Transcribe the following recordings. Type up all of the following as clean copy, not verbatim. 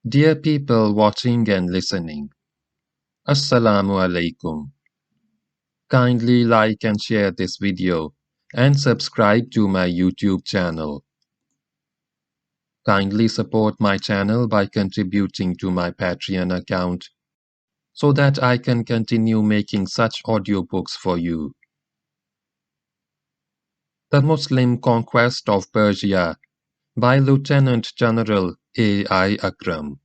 Dear people watching and listening, Assalamu alaikum. Kindly like and share this video and subscribe to my YouTube channel. Kindly support my channel by contributing to my Patreon account so that I can continue making such audiobooks for you. The Muslim Conquest of Persia by Lieutenant General A.I. Akram.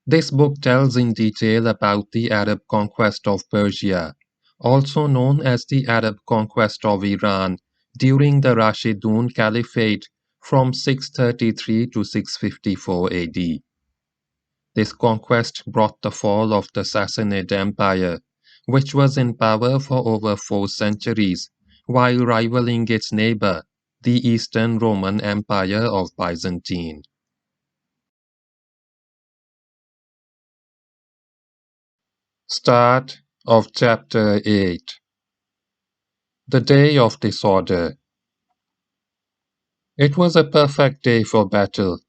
This book tells in detail about the Arab conquest of Persia, also known as the Arab conquest of Iran, during the Rashidun Caliphate from 633 to 654 AD. This conquest brought the fall of the Sassanid Empire, which was in power for over 4 centuries, while rivaling its neighbor, the Eastern Roman Empire of Byzantine. Start of Chapter 8. The Day of Disorder. It was a perfect day for battle.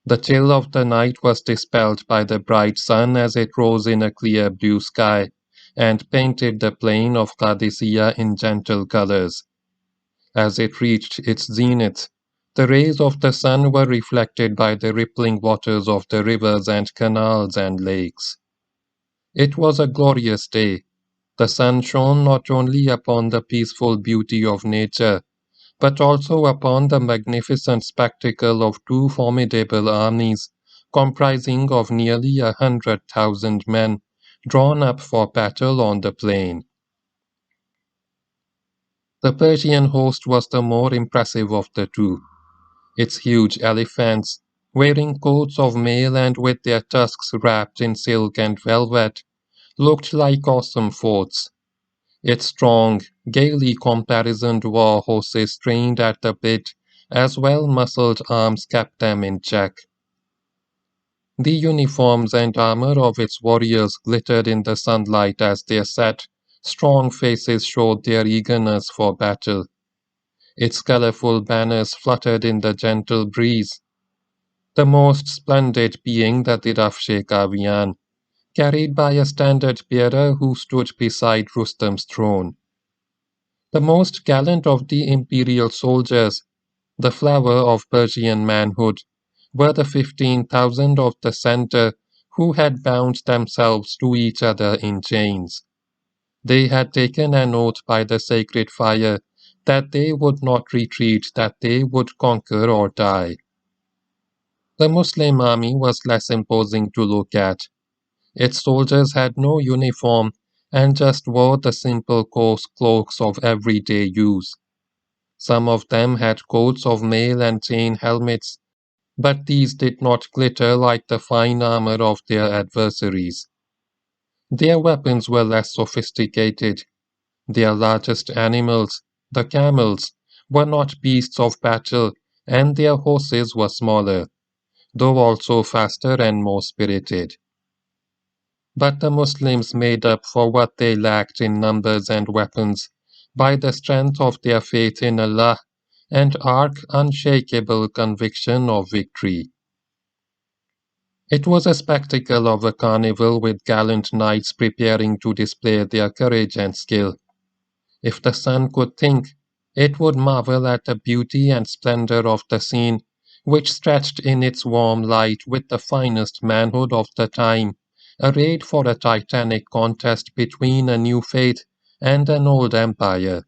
The chill of the night was dispelled by the bright sun as it rose in a clear blue sky and painted the plain of Qadisiyah in gentle colors. As it reached its zenith, the rays of the sun were reflected by the rippling waters of the rivers and canals and lakes. It was a glorious day. The sun shone not only upon the peaceful beauty of nature, but also upon the magnificent spectacle of 2 formidable armies, comprising of nearly 100,000 men, drawn up for battle on the plain. The Persian host was the more impressive of the two. Its huge elephants, wearing coats of mail and with their tusks wrapped in silk and velvet, looked like awesome forts. Its strong, gaily caparisoned war horses trained at the bit, as well-muscled arms kept them in check. The uniforms and armor of its warriors glittered in the sunlight as their set, strong faces showed their eagerness for battle. Its colorful banners fluttered in the gentle breeze, the most splendid being the Dirafshe Kavian, carried by a standard-bearer who stood beside Rustam's throne. The most gallant of the imperial soldiers, the flower of Persian manhood, were the 15,000 of the center who had bound themselves to each other in chains. They had taken an oath by the sacred fire that they would not retreat, that they would conquer or die. The Muslim army was less imposing to look at. Its soldiers had no uniform and just wore the simple coarse cloaks of everyday use. Some of them had coats of mail and chain helmets, but these did not glitter like the fine armor of their adversaries. Their weapons were less sophisticated. Their largest animals, the camels, were not beasts of battle, and their horses were smaller, though also faster and more spirited. But the Muslims made up for what they lacked in numbers and weapons by the strength of their faith in Allah and arch unshakable conviction of victory. It was a spectacle of a carnival with gallant knights preparing to display their courage and skill. If the sun could think, it would marvel at the beauty and splendor of the scene, which stretched in its warm light with the finest manhood of the time, arrayed for a titanic contest between a new faith and an old empire.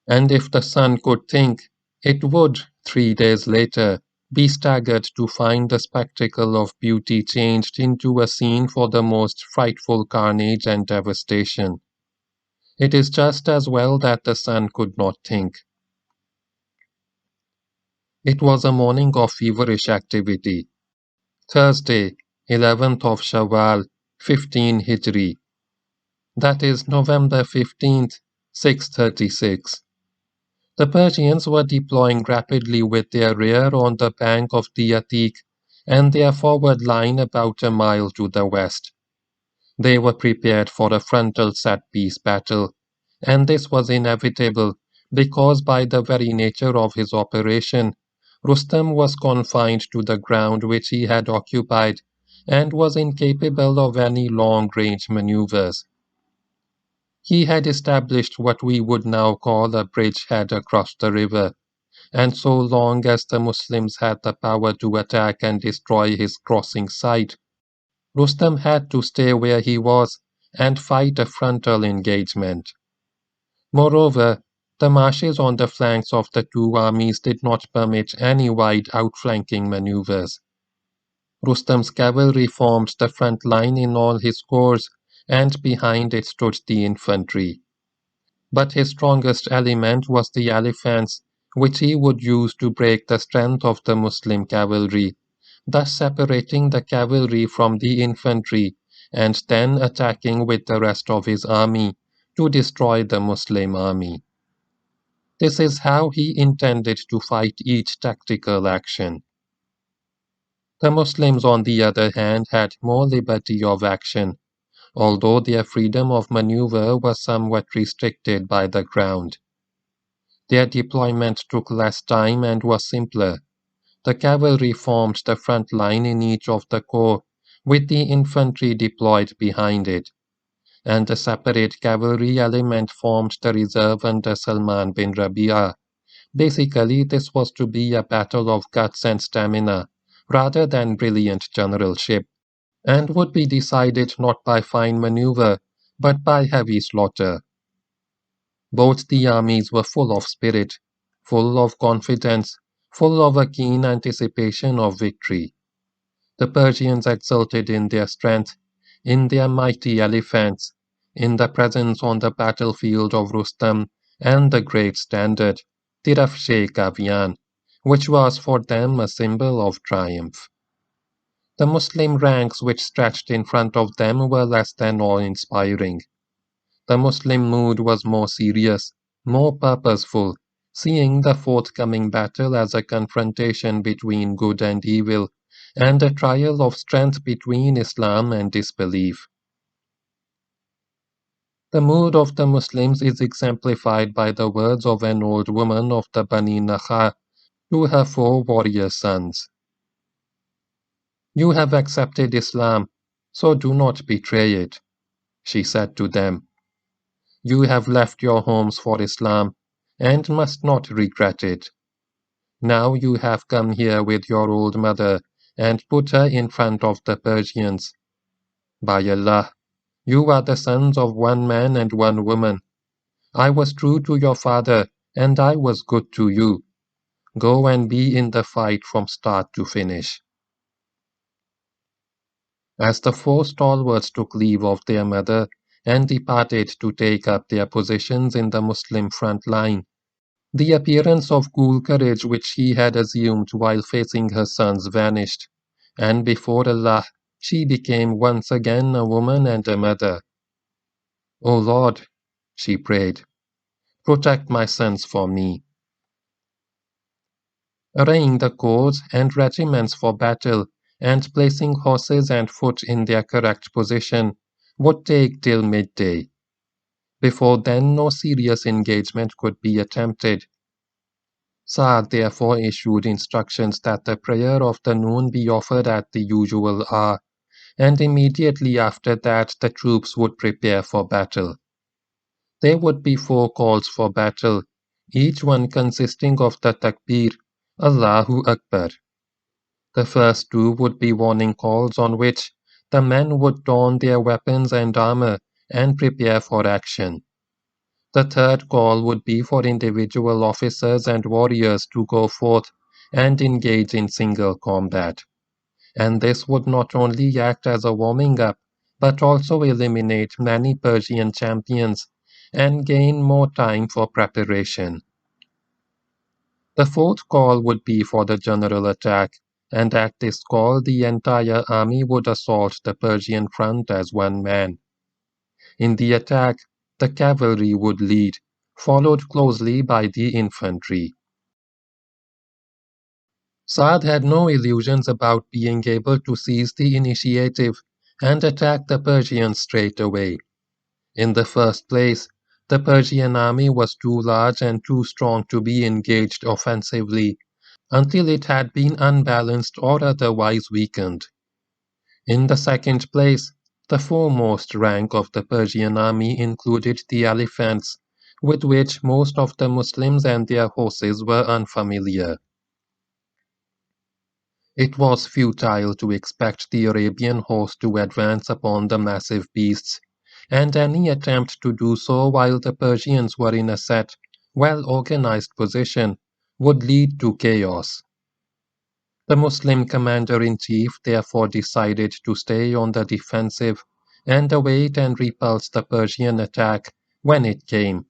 And if the sun could think, it would, 3 days later, be staggered to find the spectacle of beauty changed into a scene for the most frightful carnage and devastation. It is just as well that the sun could not think. It was a morning of feverish activity. Thursday, 11th of Shawwal, 15 Hijri. That is November 15th, 636. The Persians were deploying rapidly with their rear on the bank of the Atik and their forward line about a mile to the west. They were prepared for a frontal set-piece battle, and this was inevitable because by the very nature of his operation, Rustam was confined to the ground which he had occupied and was incapable of any long-range maneuvers. He had established what we would now call a bridgehead across the river, and so long as the Muslims had the power to attack and destroy his crossing site, Rustam had to stay where he was and fight a frontal engagement. Moreover, the marshes on the flanks of the two armies did not permit any wide outflanking maneuvers. Rustam's cavalry formed the front line in all his corps, and behind it stood the infantry. But his strongest element was the elephants, which he would use to break the strength of the Muslim cavalry, thus separating the cavalry from the infantry, and then attacking with the rest of his army to destroy the Muslim army. This is how he intended to fight each tactical action. The Muslims, on the other hand, had more liberty of action, although their freedom of maneuver was somewhat restricted by the ground. Their deployment took less time and was simpler. The cavalry formed the front line in each of the corps, with the infantry deployed behind it, and a separate cavalry element formed the reserve under Salman bin Rabi'a. Basically, this was to be a battle of guts and stamina, rather than brilliant generalship, and would be decided not by fine maneuver, but by heavy slaughter. Both the armies were full of spirit, full of confidence, full of a keen anticipation of victory. The Persians exulted in their strength, in their mighty elephants, in the presence on the battlefield of Rustam and the great standard, Tirafshe-Kavian, which was for them a symbol of triumph. The Muslim ranks which stretched in front of them were less than awe-inspiring. The Muslim mood was more serious, more purposeful, seeing the forthcoming battle as a confrontation between good and evil, and a trial of strength between Islam and disbelief. The mood of the Muslims is exemplified by the words of an old woman of the Bani Nakha to her 4 warrior sons. "You have accepted Islam, so do not betray it," she said to them. "You have left your homes for Islam, and must not regret it. Now you have come here with your old mother, and put her in front of the Persians. By Allah, you are the sons of one man and one woman. I was true to your father, and I was good to you. Go and be in the fight from start to finish." As the 4 stalwarts took leave of their mother and departed to take up their positions in the Muslim front line, the appearance of cool courage which she had assumed while facing her sons vanished, and before Allah she became once again a woman and a mother. "O Lord," she prayed, "protect my sons for me." Arraying the corps and regiments for battle, and placing horses and foot in their correct position, would take till midday. Before then no serious engagement could be attempted. Saad therefore issued instructions that the prayer of the noon be offered at the usual hour, and immediately after that the troops would prepare for battle. There would be 4 calls for battle, each one consisting of the takbir, Allahu Akbar. The first 2 would be warning calls on which the men would don their weapons and armor and prepare for action. The third call would be for individual officers and warriors to go forth and engage in single combat, and this would not only act as a warming up, but also eliminate many Persian champions and gain more time for preparation. The 4th call would be for the general attack, and at this call the entire army would assault the Persian front as one man. In the attack, the cavalry would lead, followed closely by the infantry. Saad had no illusions about being able to seize the initiative and attack the Persians straight away. In the first place, the Persian army was too large and too strong to be engaged offensively, until it had been unbalanced or otherwise weakened. In the second place, the foremost rank of the Persian army included the elephants, with which most of the Muslims and their horses were unfamiliar. It was futile to expect the Arabian host to advance upon the massive beasts, and any attempt to do so while the Persians were in a set, well-organized position would lead to chaos. The Muslim commander-in-chief therefore decided to stay on the defensive and await and repulse the Persian attack when it came,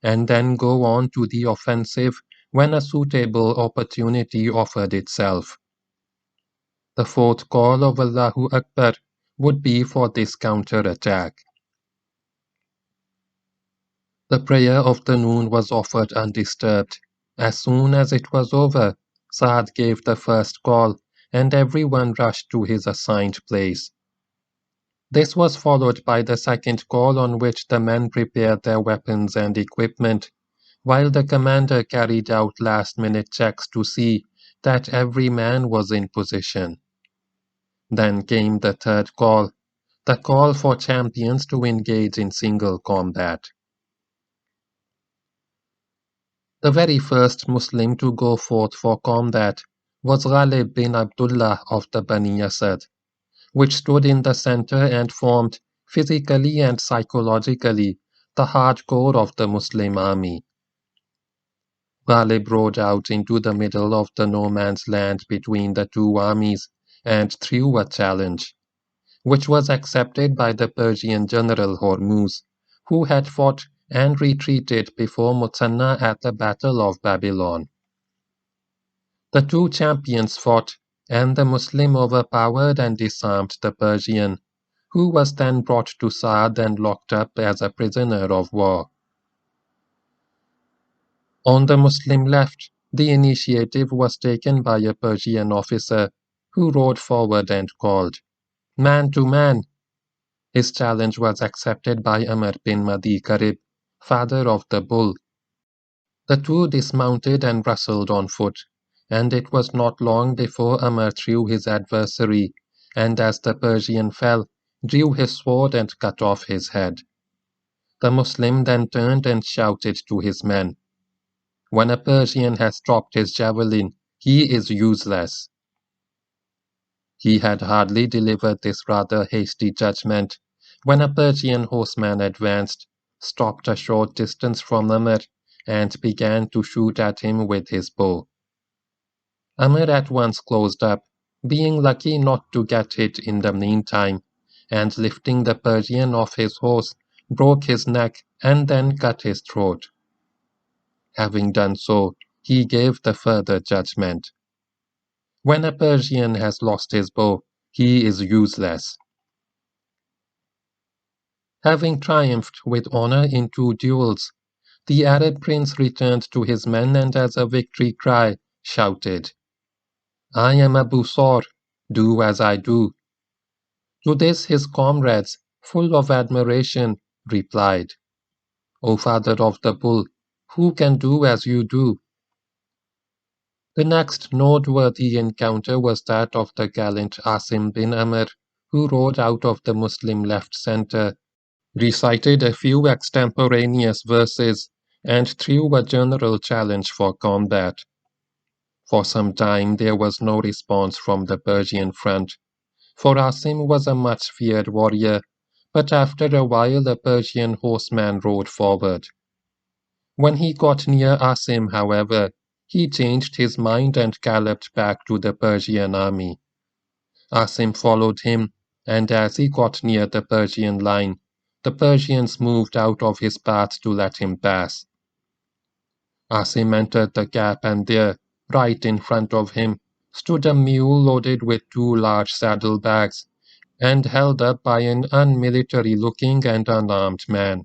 and then go on to the offensive when a suitable opportunity offered itself. The fourth call of Allahu Akbar would be for this counter-attack. The prayer of the noon was offered undisturbed. As soon as it was over, Saad gave the first call, and everyone rushed to his assigned place. This was followed by the second call, on which the men prepared their weapons and equipment, while the commander carried out last-minute checks to see that every man was in position. Then came the third call, the call for champions to engage in single combat. The very first Muslim to go forth for combat was Ghalib bin Abdullah of the Bani Asad, which stood in the center and formed, physically and psychologically, the hardcore of the Muslim army. Ghalib rode out into the middle of the no man's land between the two armies and threw a challenge, which was accepted by the Persian general Hormuz, who had fought and retreated before Muthanna at the Battle of Babylon. The two champions fought, and the Muslim overpowered and disarmed the Persian, who was then brought to Saad and locked up as a prisoner of war. On the Muslim left, the initiative was taken by a Persian officer, who rode forward and called, "Man to man!" His challenge was accepted by Amir bin Madi Karib, father of the bull. The two dismounted and wrestled on foot, and it was not long before Amir threw his adversary, and as the Persian fell, drew his sword and cut off his head. The Muslim then turned and shouted to his men, "When a Persian has dropped his javelin, he is useless." He had hardly delivered this rather hasty judgment when a Persian horseman advanced, stopped a short distance from Amir, and began to shoot at him with his bow. Amir at once closed up, being lucky not to get hit in the meantime, and lifting the Persian off his horse, broke his neck and then cut his throat. Having done so, he gave the further judgment. When a Persian has lost his bow, he is useless. Having triumphed with honor in 2 duels, the Arab prince returned to his men and as a victory cry shouted, "I am Abu Sor, do as I do." To this his comrades, full of admiration, replied, "O father of the bull, who can do as you do?" The next noteworthy encounter was that of the gallant Asim bin Amir, who rode out of the Muslim left center, recited a few extemporaneous verses, and threw a general challenge for combat. For some time there was no response from the Persian front, for Asim was a much feared warrior, but after a while a Persian horseman rode forward. When he got near Asim, however, he changed his mind and galloped back to the Persian army. Asim followed him, and as he got near the Persian line, the Persians moved out of his path to let him pass. Asim entered the gap, and there, right in front of him, stood a mule loaded with 2 large saddlebags, and held up by an unmilitary-looking and unarmed man.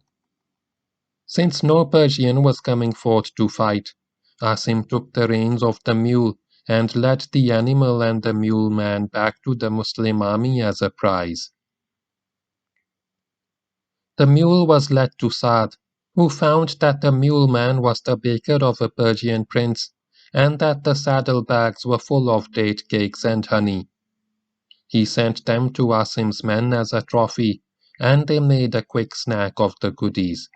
Since no Persian was coming forth to fight, Asim took the reins of the mule and led the animal and the mule man back to the Muslim army as a prize. The mule was led to Saad, who found that the mule man was the baker of a Persian prince, and that the saddlebags were full of date cakes and honey. He sent them to Asim's men as a trophy, and they made a quick snack of the goodies.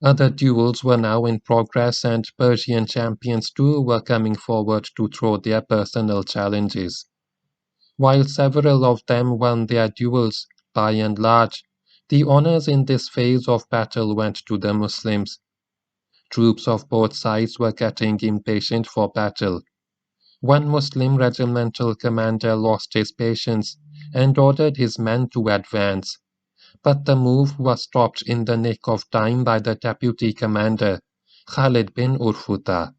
Other duels were now in progress, and Persian champions too were coming forward to throw their personal challenges. While several of them won their duels, by and large, the honors in this phase of battle went to the Muslims. Troops of both sides were getting impatient for battle. One Muslim regimental commander lost his patience and ordered his men to advance, but the move was stopped in the nick of time by the deputy commander, Khalid bin Urfuta,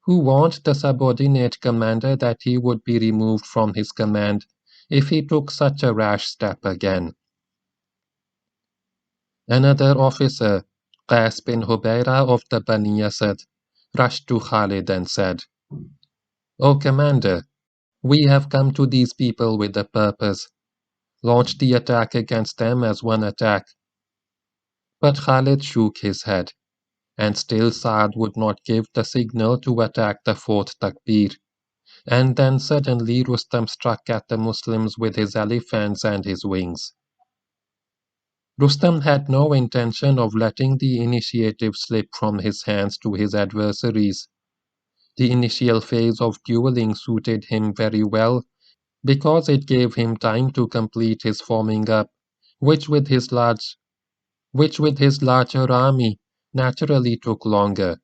who warned the subordinate commander that he would be removed from his command if he took such a rash step again. Another officer, Qais bin Hubayra of the Bani Asad, rushed to Khalid and said, "O commander, we have come to these people with a purpose. Launch the attack against them as one attack." But Khalid shook his head, and still Saad would not give the signal to attack the fourth takbir. And then suddenly Rustam struck at the Muslims with his elephants and his wings. Rustam had no intention of letting the initiative slip from his hands to his adversaries. The initial phase of dueling suited him very well because it gave him time to complete his forming up, which with his larger army naturally took longer.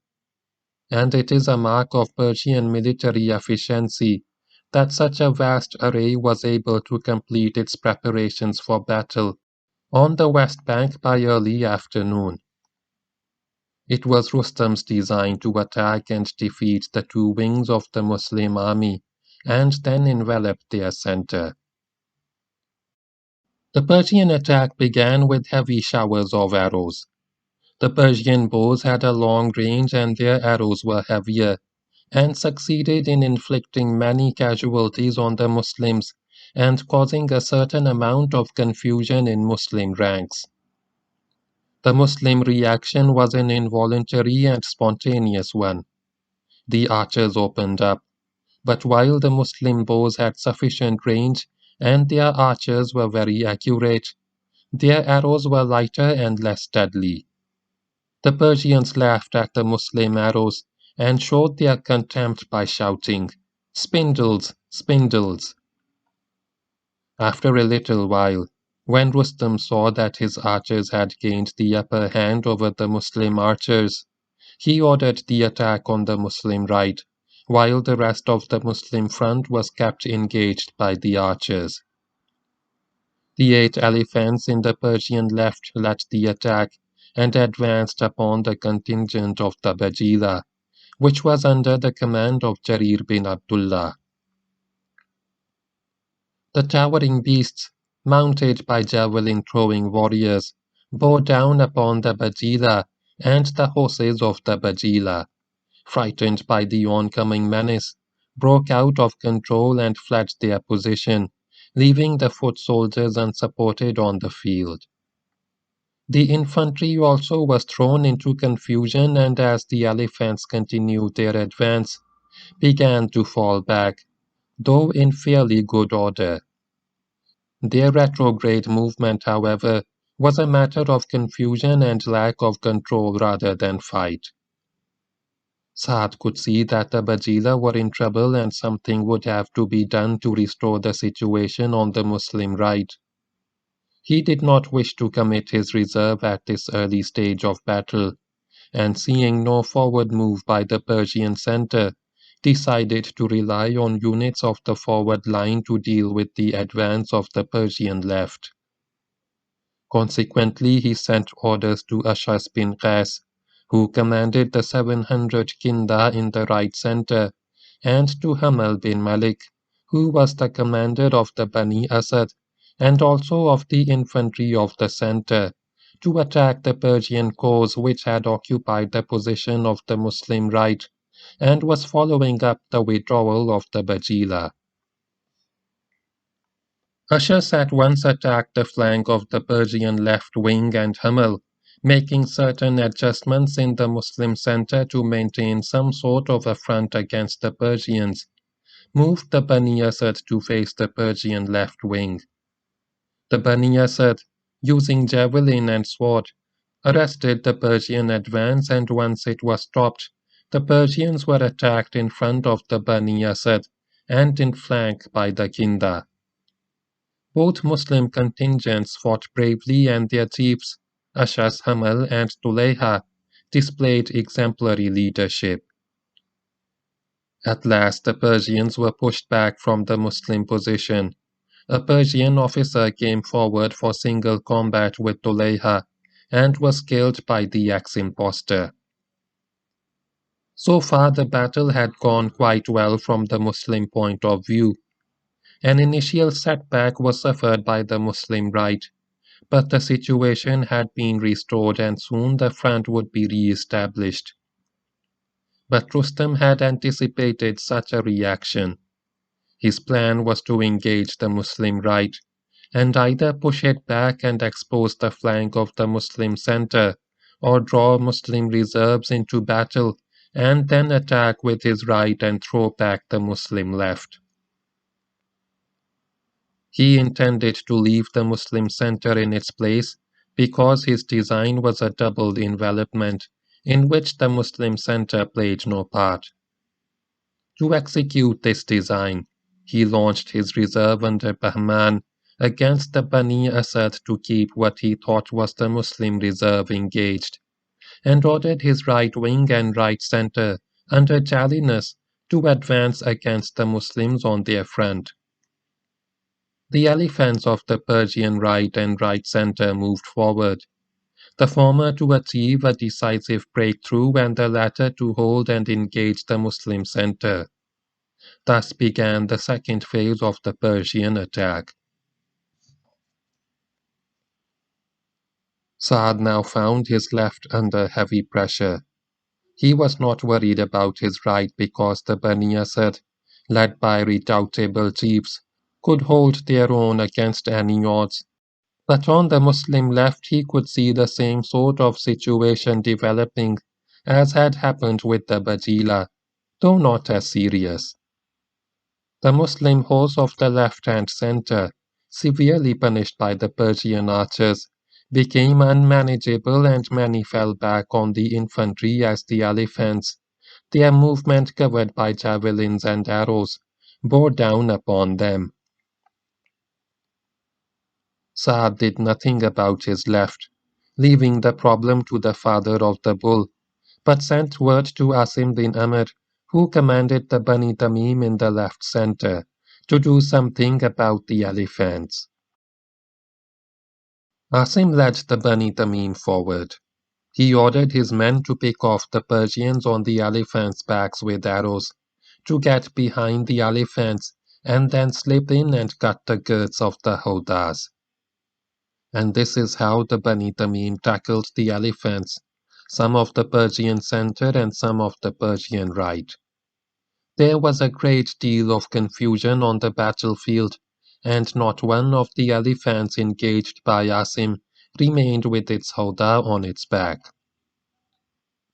And it is a mark of Persian military efficiency that such a vast array was able to complete its preparations for battle on the West Bank by early afternoon. It was Rustam's design to attack and defeat the two wings of the Muslim army and then envelop their center. The Persian attack began with heavy showers of arrows. The Persian bows had a long range and their arrows were heavier, and succeeded in inflicting many casualties on the Muslims and causing a certain amount of confusion in Muslim ranks. The Muslim reaction was an involuntary and spontaneous one. The archers opened up, but while the Muslim bows had sufficient range and their archers were very accurate, their arrows were lighter and less deadly. The Persians laughed at the Muslim arrows and showed their contempt by shouting, "Spindles! Spindles!" After a little while, when Rustam saw that his archers had gained the upper hand over the Muslim archers, he ordered the attack on the Muslim right, while the rest of the Muslim front was kept engaged by the archers. The 8 elephants in the Persian left led the attack and advanced upon the contingent of the Bajila, which was under the command of Jarir bin Abdullah. The towering beasts, mounted by javelin-throwing warriors, bore down upon the Bajila and the horses of the Bajila, frightened by the oncoming menace, broke out of control and fled their position, leaving the foot soldiers unsupported on the field. The infantry also was thrown into confusion and as the elephants continued their advance, began to fall back, though in fairly good order. Their retrograde movement, however, was a matter of confusion and lack of control rather than fight. Saad could see that the Bajila were in trouble and something would have to be done to restore the situation on the Muslim right. He did not wish to commit his reserve at this early stage of battle, and seeing no forward move by the Persian center, decided to rely on units of the forward line to deal with the advance of the Persian left. Consequently, he sent orders to Ashas bin Qais, who commanded the 700 Kinda in the right center, and to Hamal bin Malik, who was the commander of the Bani Asad and also of the infantry of the center, to attack the Persian corps which had occupied the position of the Muslim right and was following up the withdrawal of the Bajila. Ashas at once attacked the flank of the Persian left wing and Hamal, making certain adjustments in the Muslim center to maintain some sort of a front against the Persians, moved the Bani Asad to face the Persian left wing. The Bani Asad, using javelin and sword, arrested the Persian advance, and once it was stopped, the Persians were attacked in front of the Bani Asad and in flank by the Kinda. Both Muslim contingents fought bravely, and their chiefs, Ashas Hamal and Tulayha, displayed exemplary leadership. At last the Persians were pushed back from the Muslim position. A Persian officer came forward for single combat with Tulayha and was killed by the ex-impostor. So far the battle had gone quite well from the Muslim point of view. An initial setback was suffered by the Muslim right, but the situation had been restored and soon the front would be re-established. But Rustam had anticipated such a reaction. His plan was to engage the Muslim right, and either push it back and expose the flank of the Muslim center, or draw Muslim reserves into battle and then attack with his right and throw back the Muslim left. He intended to leave the Muslim center in its place because his design was a double envelopment in which the Muslim center played no part. To execute this design, he launched his reserve under Bahman against the Bani Asad to keep what he thought was the Muslim reserve engaged, and ordered his right wing and right center under Jalinus to advance against the Muslims on their front. The elephants of the Persian right and right center moved forward, the former to achieve a decisive breakthrough and the latter to hold and engage the Muslim center. Thus began the second phase of the Persian attack. Saad now found his left under heavy pressure. He was not worried about his right because the Bani Asad, led by redoubtable chiefs, could hold their own against any odds. But on the Muslim left he could see the same sort of situation developing as had happened with the Bajila, though not as serious. The Muslim horse of the left and center, severely punished by the Persian archers, became unmanageable and many fell back on the infantry as the elephants, their movement covered by javelins and arrows, bore down upon them. Saad did nothing about his left, leaving the problem to the father of the bull, but sent word to Asim bin Amir, who commanded the Bani Tamim in the left center, to do something about the elephants. Asim led the Bani Tamim forward. He ordered his men to pick off the Persians on the elephants' backs with arrows, to get behind the elephants and then slip in and cut the girths of the howdahs. And this is how the Bani Tamim tackled the elephants, some of the Persian center and some of the Persian right. There was a great deal of confusion on the battlefield, and not one of the elephants engaged by Asim remained with its howdah on its back.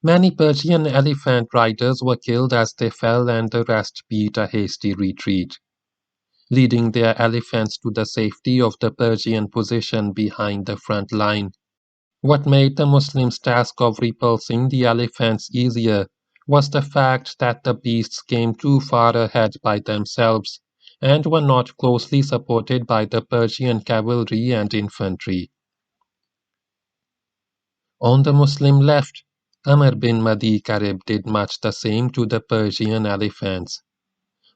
Many Persian elephant riders were killed as they fell, and the rest beat a hasty retreat, leading their elephants to the safety of the Persian position behind the front line. What made the Muslims' task of repulsing the elephants easier was the fact that the beasts came too far ahead by themselves and were not closely supported by the Persian cavalry and infantry. On the Muslim left, Amr bin Madi Karib did much the same to the Persian elephants.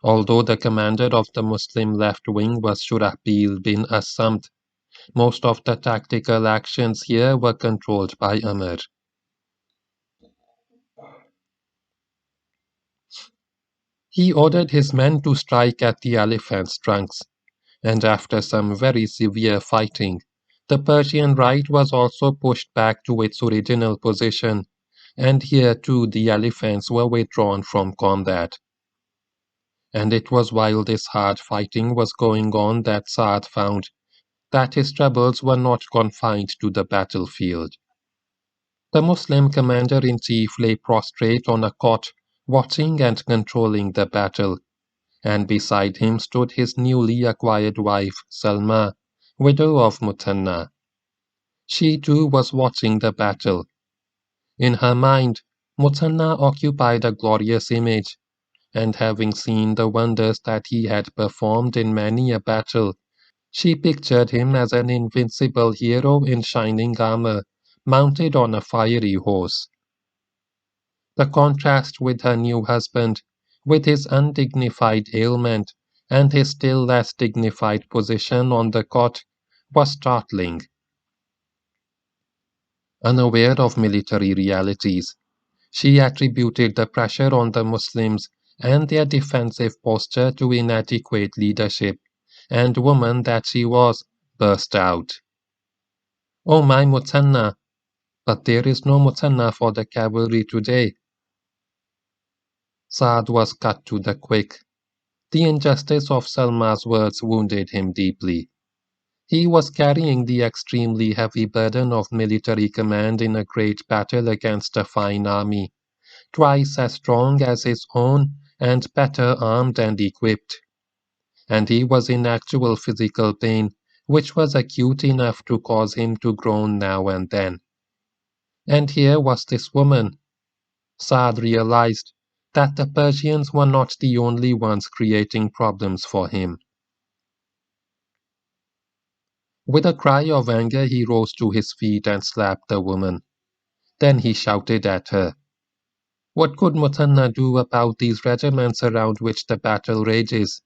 Although the commander of the Muslim left wing was Shurahbil bin Asamt, most of the tactical actions here were controlled by Amr. He ordered his men to strike at the elephants' trunks, and after some very severe fighting, the Persian right was also pushed back to its original position, and here too the elephants were withdrawn from combat. And it was while this hard fighting was going on that Saad found that his troubles were not confined to the battlefield. The Muslim commander-in-chief lay prostrate on a cot, watching and controlling the battle, and beside him stood his newly acquired wife, Salma, widow of Muthanna. She too was watching the battle. In her mind, Muthanna occupied a glorious image, and having seen the wonders that he had performed in many a battle, she pictured him as an invincible hero in shining armor, mounted on a fiery horse. The contrast with her new husband, with his undignified ailment and his still less dignified position on the cot, was startling. Unaware of military realities, she attributed the pressure on the Muslims and their defensive posture to inadequate leadership, and woman that she was, burst out. "Oh my Muthanna! But there is no Muthanna for the cavalry today." Saad was cut to the quick. The injustice of Salma's words wounded him deeply. He was carrying the extremely heavy burden of military command in a great battle against a fine army, twice as strong as his own and better armed and equipped. And he was in actual physical pain, which was acute enough to cause him to groan now and then. And here was this woman. Saad realized that the Persians were not the only ones creating problems for him. With a cry of anger, he rose to his feet and slapped the woman. Then he shouted at her. What could Muthanna do about these regiments around which the battle rages?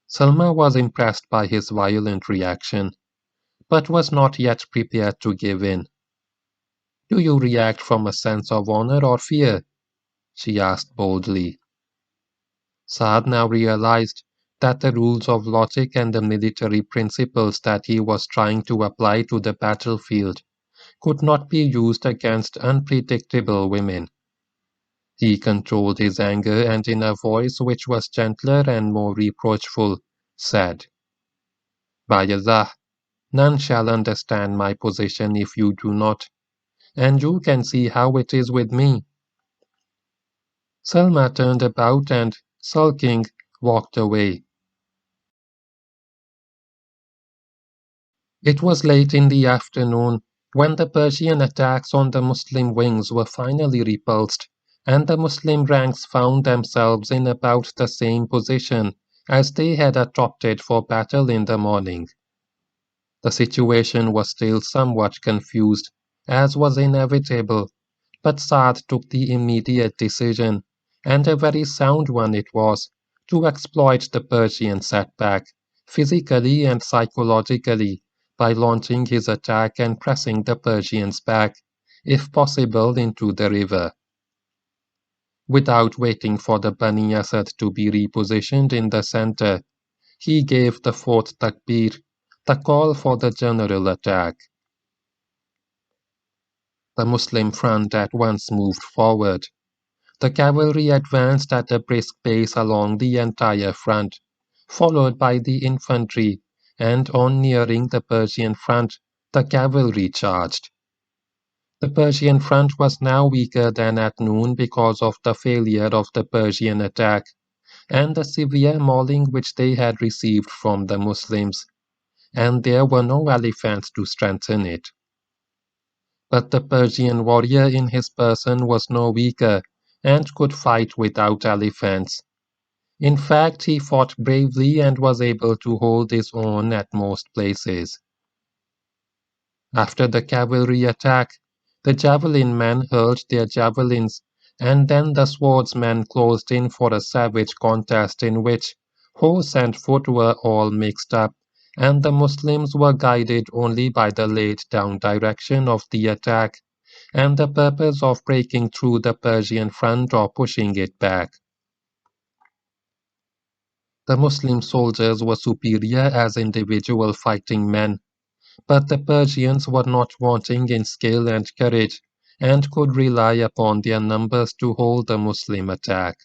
Salma was impressed by his violent reaction, but was not yet prepared to give in. Do you react from a sense of honor or fear? She asked boldly. Saad now realized that the rules of logic and the military principles that he was trying to apply to the battlefield could not be used against unpredictable women. He controlled his anger and in a voice which was gentler and more reproachful, said, By Allah, none shall understand my position if you do not, and you can see how it is with me. Salma turned about and, sulking, walked away. It was late in the afternoon when the Persian attacks on the Muslim wings were finally repulsed, and the Muslim ranks found themselves in about the same position as they had adopted for battle in the morning. The situation was still somewhat confused, as was inevitable, but Saad took the immediate decision, and a very sound one it was, to exploit the Persian setback, physically and psychologically, by launching his attack and pressing the Persians back, if possible into the river. Without waiting for the Bani Asad to be repositioned in the center, he gave the fourth takbir, the call for the general attack. The Muslim front at once moved forward. The cavalry advanced at a brisk pace along the entire front, followed by the infantry, and on nearing the Persian front, the cavalry charged. The Persian front was now weaker than at noon because of the failure of the Persian attack, and the severe mauling which they had received from the Muslims, and there were no elephants to strengthen it. But the Persian warrior in his person was no weaker, and could fight without elephants. In fact, he fought bravely and was able to hold his own at most places. After the cavalry attack, the javelin men hurled their javelins, and then the swordsmen closed in for a savage contest in which horse and foot were all mixed up, and the Muslims were guided only by the laid-down direction of the attack and the purpose of breaking through the Persian front or pushing it back. The Muslim soldiers were superior as individual fighting men, but the Persians were not wanting in skill and courage, and could rely upon their numbers to hold the Muslim attack.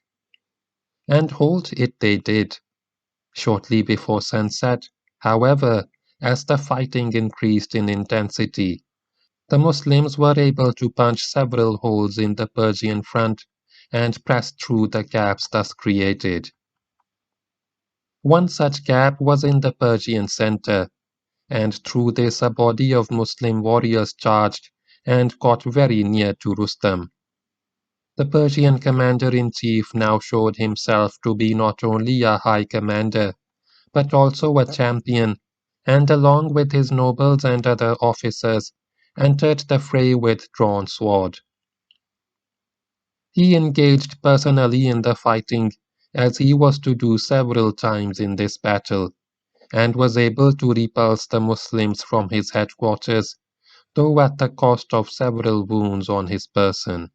And hold it they did. Shortly before sunset, however, as the fighting increased in intensity, The Muslims were able to punch several holes in the Persian front and press through the gaps thus created. One such gap was in the Persian center, and through this a body of Muslim warriors charged and got very near to Rustam. The Persian commander-in-chief now showed himself to be not only a high commander, but also a champion, and along with his nobles and other officers, entered the fray with drawn sword. He engaged personally in the fighting, as he was to do several times in this battle, and was able to repulse the Muslims from his headquarters, though at the cost of several wounds on his person.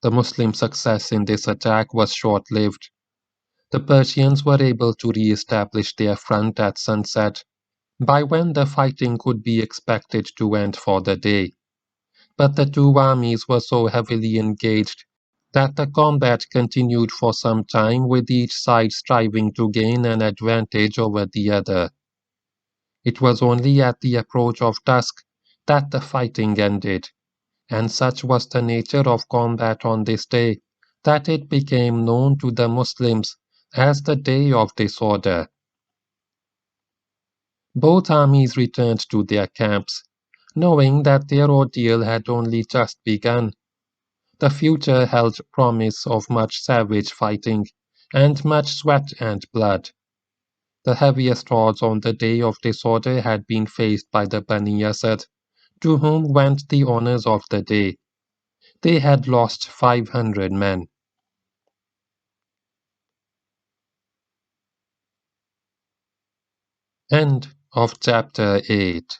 The Muslim success in this attack was short-lived. The Persians were able to re-establish their front at sunset, by when the fighting could be expected to end for the day. But the two armies were so heavily engaged that the combat continued for some time, with each side striving to gain an advantage over the other. It was only at the approach of dusk that the fighting ended, and such was the nature of combat on this day that it became known to the Muslims as the Day of Disorder. Both armies returned to their camps, knowing that their ordeal had only just begun. The future held promise of much savage fighting and much sweat and blood. The heaviest odds on the Day of Disorder had been faced by the Bani Asad, to whom went the honors of the day. They had lost 500 men. End of chapter 8.